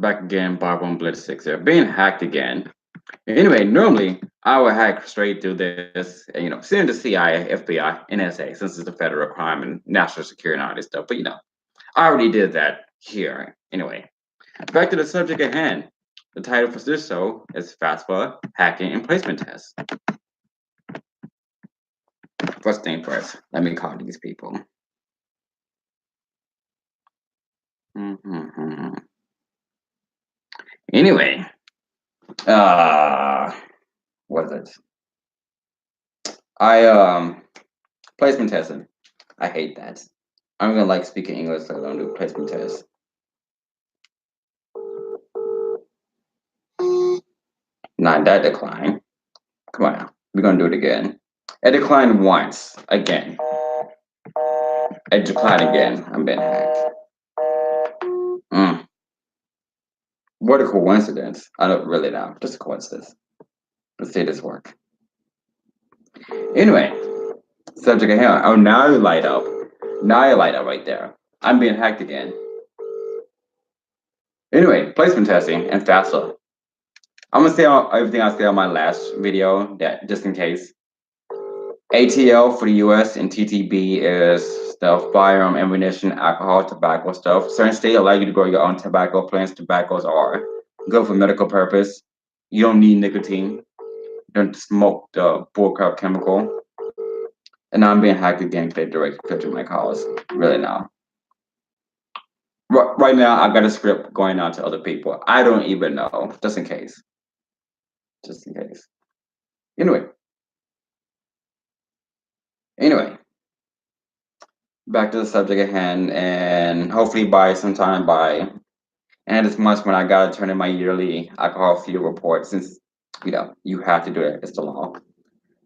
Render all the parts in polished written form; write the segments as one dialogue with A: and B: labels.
A: Back again, Bob on Blitz 6 here. Being hacked again. Anyway, normally I would hack straight through this and send to CIA, FBI, NSA, since it's a federal crime and national security and all this stuff. But I already did that here. Anyway, back to the subject at hand. The title for this show is FAFSA, Hacking and Placement Tests. First thing first, let me call these people. Anyway, what is it? Placement testing. I hate that. I'm gonna like speaking English, so I don't do placement tests. Not that decline. Come on, we're gonna do it again. It declined once. Again. It declined again. I'm being hacked. What a coincidence. I don't really know. Just a coincidence. Let's see this work. Anyway, subject at hand. Oh, now you light up. Now you light up right there. I'm being hacked again. Anyway, placement testing and FAFSA. I'm gonna say everything I said on my last video, that just in case. ATL for the US and TTB is stuff, firearm, ammunition, alcohol, tobacco stuff. Certain states allow you to grow your own tobacco plants. Tobaccos are good for medical purpose. You don't need nicotine. You don't smoke the bullcrap chemical. And now I'm being hacked again because they direct filter my calls. Really now. Right now, I got a script going out to other people. I don't even know, just in case. Just in case. Anyway, back to the subject at hand, and hopefully by sometime by end of this month when I gotta turn in my yearly alcohol field report, since you have to do it, it's the law.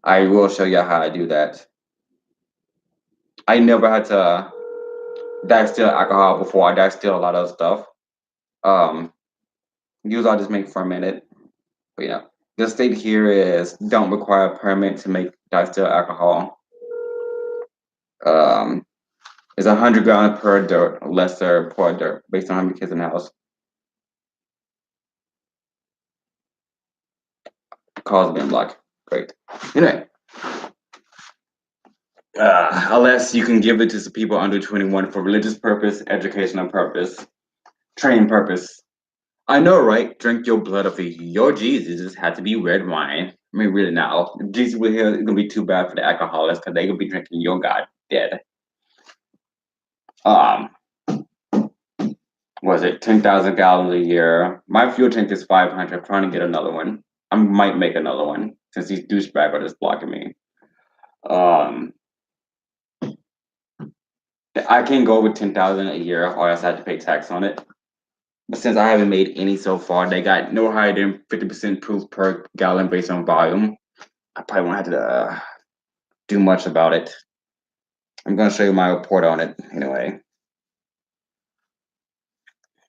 A: I will show you how I do that. I never had to distill alcohol before. I distill a lot of stuff. Usually I'll just make fermented. But the state here is don't require a permit to make distill alcohol. It's 100 gallons per dirt, lesser per dirt, based on how many kids in the house. Calls being blocked. Great. Anyway, unless you can give it to some people under 21 for religious purpose, educational purpose, training purpose. I know, right? Drink your blood of your Jesus. It had to be red wine. I mean, really now, if Jesus were here, it's gonna be too bad for the alcoholics because they gonna be drinking your God dead. Was it 10,000 gallons a year? My fuel tank is 500. I'm trying to get another one. I might make another one since these douchebags are just blocking me. I can't go with 10,000 a year, or else I have to pay tax on it. But since I haven't made any so far, they got no higher than 50% proof per gallon based on volume. I probably won't have to do much about it. I'm gonna show you my report on it anyway.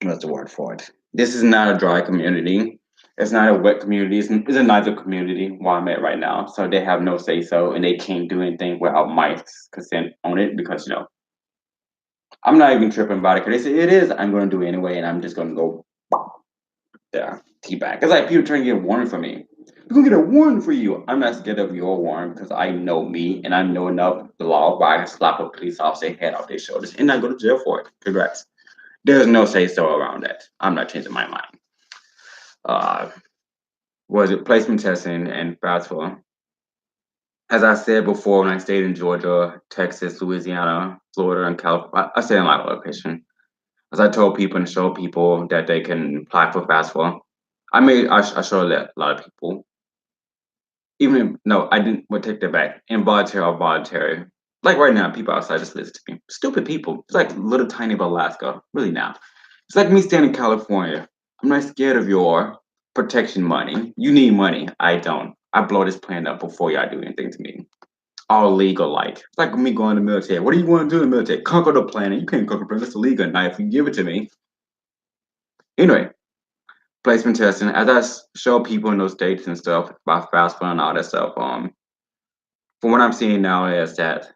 A: What's the word for it? This is not a dry community. It's not a wet community. It's a neither community where I'm at right now. So they have no say so, and they can't do anything without my consent on it because I'm not even tripping about it. Because they say it is, I'm going to do it anyway, and I'm just going to go there, teabag. It's like people trying to get a warning for me. We're going to get a warning for you. I'm not scared of your warning because I know me and I know enough the law where I can slap a police officer head off their shoulders and not go to jail for it. Congrats. There's no say so around that. I'm not changing my mind. Was it placement testing and FAFSA? As I said before, when I stayed in Georgia, Texas, Louisiana, Florida, and California, I stayed in a lot of locations. As I told people and showed people that they can apply for FAFSA, I showed a lot of people. No, I didn't. We'll take that back. Involuntary or voluntary. Like right now, people outside just listen to me. Stupid people. It's like little tiny Alaska. Really now. It's like me staying in California. I'm not scared of your protection money. You need money. I don't. I blow this plan up before y'all do anything to me. All legal like. It's like me going to the military. What do you want to do in the military? Conquer the planet. You can't conquer the planet. It's illegal. Now, if you give it to me. Anyway, placement testing. As I show people in those states and stuff about FAFSA and all that stuff, from what I'm seeing now is that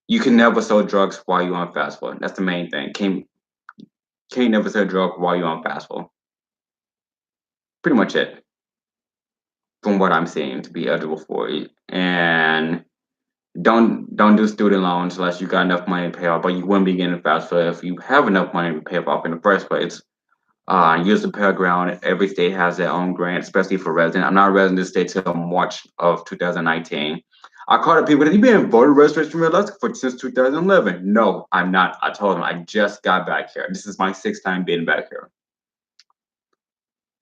A: you can never sell drugs while you're on FAFSA. That's the main thing. Can't never sell drugs while you're on FAFSA. Pretty much it from what I'm seeing to be eligible for it. And don't do student loans unless you got enough money to pay off. But you wouldn't be getting FAFSA if you have enough money to pay it off in the first place. Use the Pell Grant. Every state has their own grant, especially for resident. I'm not a resident of the state till March of 2019. I called up people that you've been in voter registration for Alaska for since 2011. No, I'm not. I told them I just got back here. This is my sixth time being back here,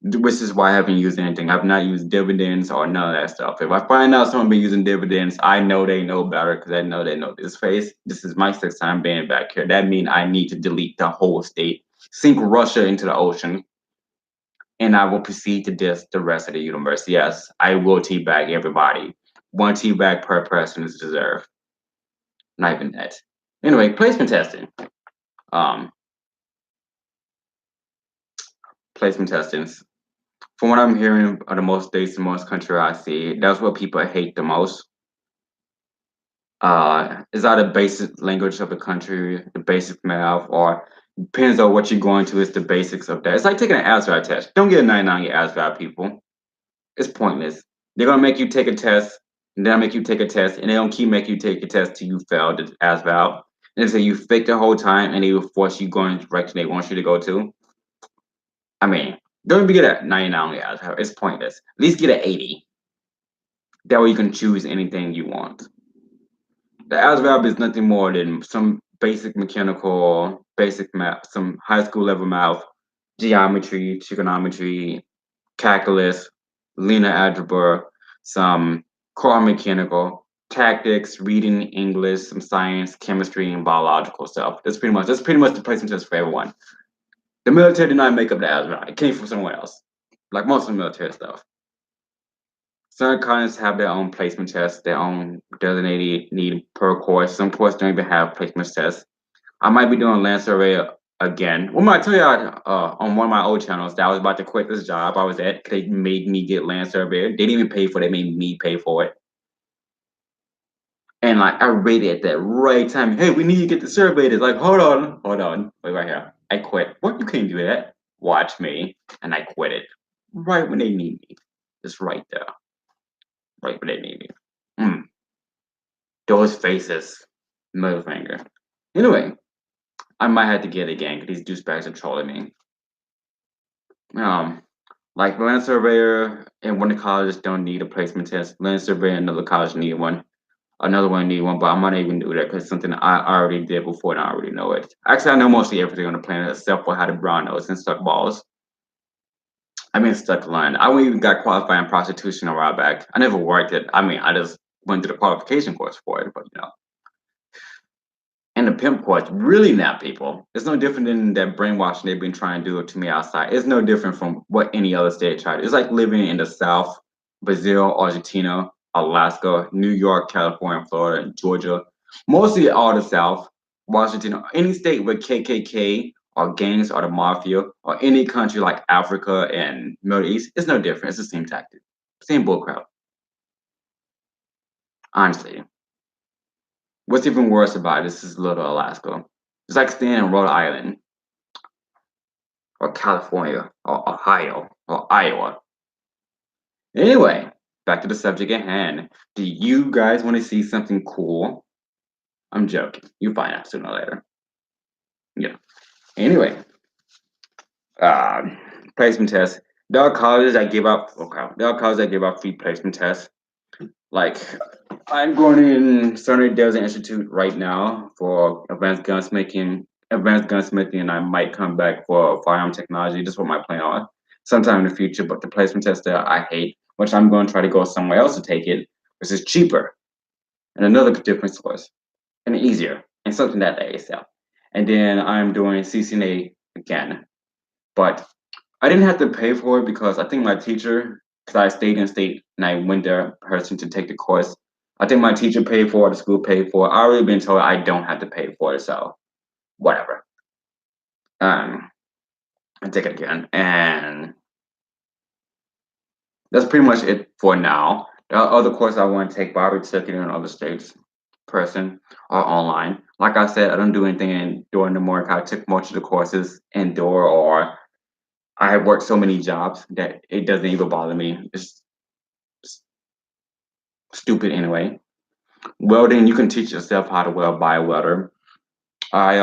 A: which is why I haven't used anything. I've not used dividends or none of that stuff. If I find out someone been using dividends, I know they know better because I know they know this face. This is my sixth time being back here. That means I need to delete the whole state, sink Russia into the ocean, and I will proceed to diss the rest of the universe. Yes, I will teabag everybody. One teabag per person is deserved. Not even that. Anyway, placement testing. Um, Placement testings. From what I'm hearing of the most states and most country I see, that's what people hate the most. Is that the basic language of the country, the basic math, or depends on what you're going to, is the basics of that. It's like taking an ASVAB test. Don't get a 99 on your ASVAB, people. It's pointless. They're gonna make you take a test, and then make you take a test, and they don't keep making you take a test till you fail the ASVAB. And they say you fake the whole time, and they will force you going the direction they want you to go to. I mean, don't even get a 99 on your ASVAB. It's pointless. At least get an 80. That way you can choose anything you want. The ASVAB is nothing more than some basic mechanical, basic math, some high school level math, geometry, trigonometry, calculus, linear algebra, some core mechanical, tactics, reading, English, some science, chemistry, and biological stuff. That's pretty much the placement test for everyone. The military did not make up the ASVAB. It came from somewhere else, like most of the military stuff. Some colleges have their own placement tests, their own designated need per course. Some courses don't even have placement tests. I might be doing land survey again. Well, I tell you on one of my old channels that I was about to quit this job I was at. They made me get land surveyor. They didn't even pay for it. They made me pay for it. And like I rated at that right time. Hey, we need to get the survey. It's like, hold on, wait right here. I quit. What? You can't do that. Watch me. And I quit it. Right when they need me. Just right there. Right when they need me. Mm. Those faces. Middle finger. Anyway, I might have to get it again because these douchebags are trolling me. Um, like land surveyor and one of the colleges don't need a placement test. Land surveyor and another college need one. Another one need one, but I'm not even do that because it's something I already did before and I already know it. Actually, I know mostly everything on the planet except for how to brown nose and stuck balls. I mean, stuck line. I even got qualified in prostitution a while back. I never worked it. I mean, I just went to the qualification course for it, but you know. And the pimp course really now, people. It's no different than that brainwashing they've been trying to do it to me outside. It's no different from what any other state tried. It's like living in the South, Brazil, Argentina, Alaska, New York, California, Florida, and Georgia. Mostly all the South, Washington, any state with KKK or gangs or the mafia or any country like Africa and Middle East. It's no different. It's the same tactic, same bullcrap. Honestly. What's even worse about it, this is little Alaska. It's like staying in Rhode Island or California or Ohio or Iowa. Anyway, back to the subject at hand. Do you guys want to see something cool? I'm joking. You find out sooner or later. Yeah. Anyway, uh, placement tests. There are colleges that give up. Okay. There are colleges that give up free placement tests. Like I'm going in Southern Desert Institute right now for advanced gunsmithing, and I might come back for firearm technology. This is what my plan on sometime in the future. But the placement test that I hate, which I'm going to try to go somewhere else to take it, which is cheaper and another different source and easier and something that they sell. And then I'm doing CCNA again, but I didn't have to pay for it because I think my teacher, because I stayed in state and I went there in person to take the course. I think my teacher paid for it, the school paid for it. I already been told I don't have to pay for it, so whatever. Um, I take it again, and that's pretty much it for now. The other course I want to take, but I already took it in other states, person or online. Like I said, I don't do anything indoor anymore. I took most of the courses indoor or I have worked so many jobs that it doesn't even bother me. It's stupid anyway. Welding, you can teach yourself how to weld by a welder. I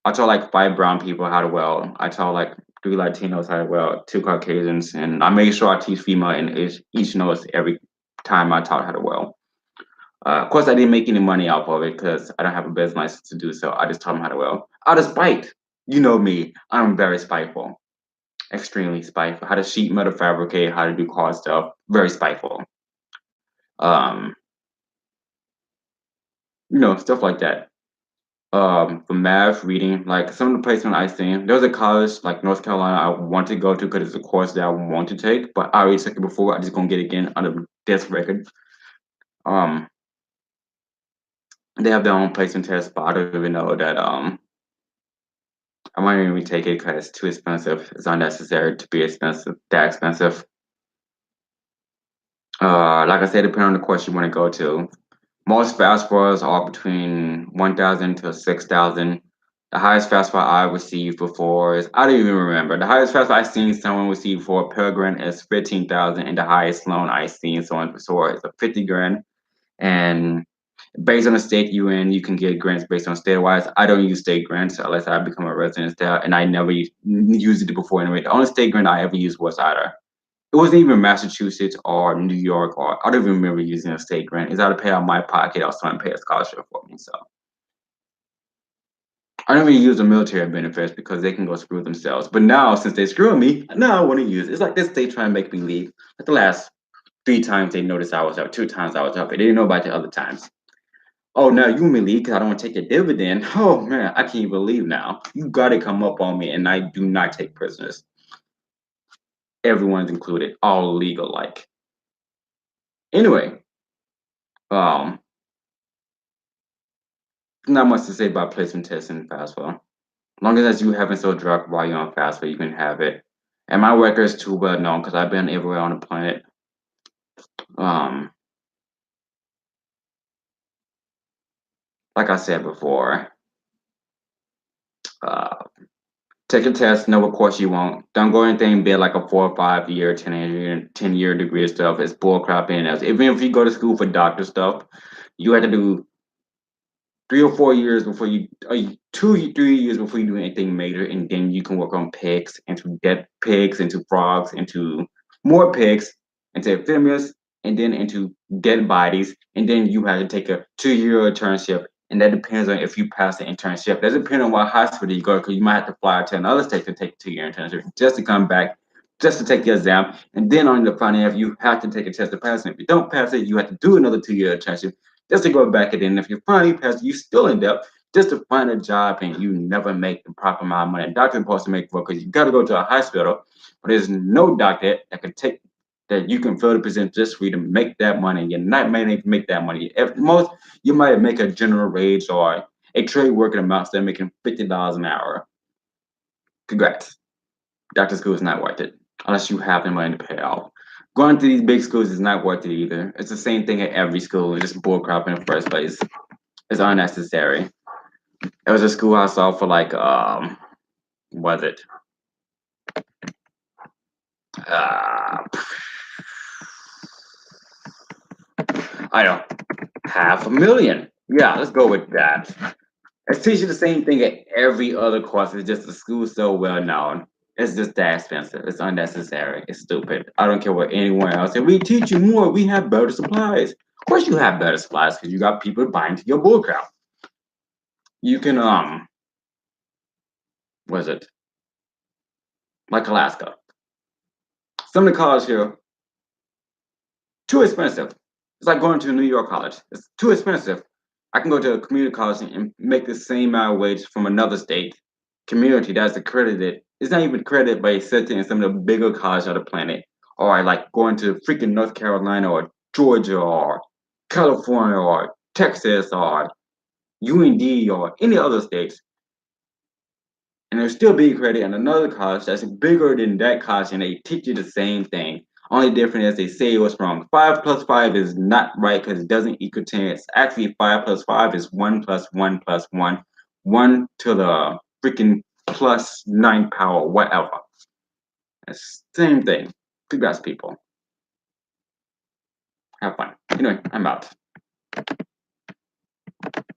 A: I taught like 5 brown people how to weld. I taught like 3 Latinos how to weld, 2 Caucasians, and I made sure I teach female and each knows every time I taught how to weld. Of course, I didn't make any money off of it because I don't have a business license to do so. I just taught them how to weld out of spite. You know me, I'm very spiteful, extremely spiteful. How to sheet metal fabricate, how to do car stuff, very spiteful. Um, stuff like that. For math, reading, like some of the placement I seen, there was a college like North Carolina I want to go to because it's a course that I want to take, but I already took it before. I just gonna get it again on the desk record. Um, they have their own placement test, but I don't even know that. I might even take it because it's too expensive. It's unnecessary to be expensive, that expensive. Like I said, depending on the course you want to go to. Most FAFSAs are between 1,000 to 6,000. The highest FAFSA I received before is, I don't even remember. The highest FAFSA I've seen someone receive for a Pell Grant is 15,000, and the highest loan I've seen someone for is a 50 grand. And based on the state you in, you can get grants based on state wise. I don't use state grants unless I become a resident there, and I never used it before anyway. The only state grant I ever used was either it wasn't even Massachusetts or New York, or I don't even remember using a state grant. It's either pay out of my pocket or someone pay a scholarship for me. So I don't really use the military benefits because they can go screw themselves. But now, since they screwing me, now I want to use it. It's like this state trying to make me leave. Like the last 3 times they noticed I was up, 2 times I was up. They didn't know about the other times. Oh, now you want me to leave because I don't want to take a dividend. Oh man, I can't even leave now. You got to come up on me, and I do not take prisoners. Everyone's included, all legal like. Anyway, um, not much to say about placement tests in FAFSA. Long as you haven't sold drug while you're on FAFSA, you can have it. And my record is too well known because I've been everywhere on the planet. Um, like I said before, uh, take a test, know what course you want. Don't go anything big like a 4 or 5 year, 10 year degree stuff. It's bullcrap and else. Even if you go to school for doctor stuff, you have to do 3 or 4 years before you, 2 3 years before you do anything major, and then you can work on pigs, into dead pigs, into frogs, into more pigs, into amphibians, and then into dead bodies, and then you have to take a 2 year internship, and that depends on if you pass the internship. That depends on what hospital you go, because you might have to fly to another state to take a 2 year internship just to come back. Just to take the exam, and then on the final year, you have to take a test to pass it. If you don't pass it, you have to do another 2 year internship just to go back and then if you finally pass, you still end up just to find a job and you never make the proper amount of money. And doctor's supposed to make work because you got to go to a hospital, but there's no doctor that can take that you can fill the position just for you to make that money. You're not make that money. At most, you might make a general wage or a trade working amount instead of making $50 an hour. Congrats. Doctor school is not worth it unless you have the money to pay off. Going to these big schools is not worth it either. It's the same thing at every school. It's just bullcrap in the first place. It's unnecessary. It was a school I saw for like was it? Uh I don't know, 500,000. Yeah, let's go with that. It's teaching the same thing at every other course. It's just the school's so well known. It's just that expensive. It's unnecessary. It's stupid. I don't care what anyone else said. We teach you more. We have better supplies. Of course, you have better supplies because you got people buying to your bullcrap. You can was it like Alaska? Some of the colleges here too expensive. It's like going to a New York college. It's too expensive. I can go to a community college and make the same amount of wage from another state community that's accredited. It's not even accredited by accepting in some of the bigger colleges on the planet. Or like going to freaking North Carolina or Georgia or California or Texas or UND or any other states. And they'll still be accredited in another college that's bigger than that college and they teach you the same thing. Only difference is they say it was wrong. 5 plus 5 is not right because it doesn't equal 10. It's actually 5 plus 5 is 1 plus 1 plus 1. 1 to the freaking plus 9 power, whatever. Same thing. Congrats, people. Have fun. Anyway, I'm out.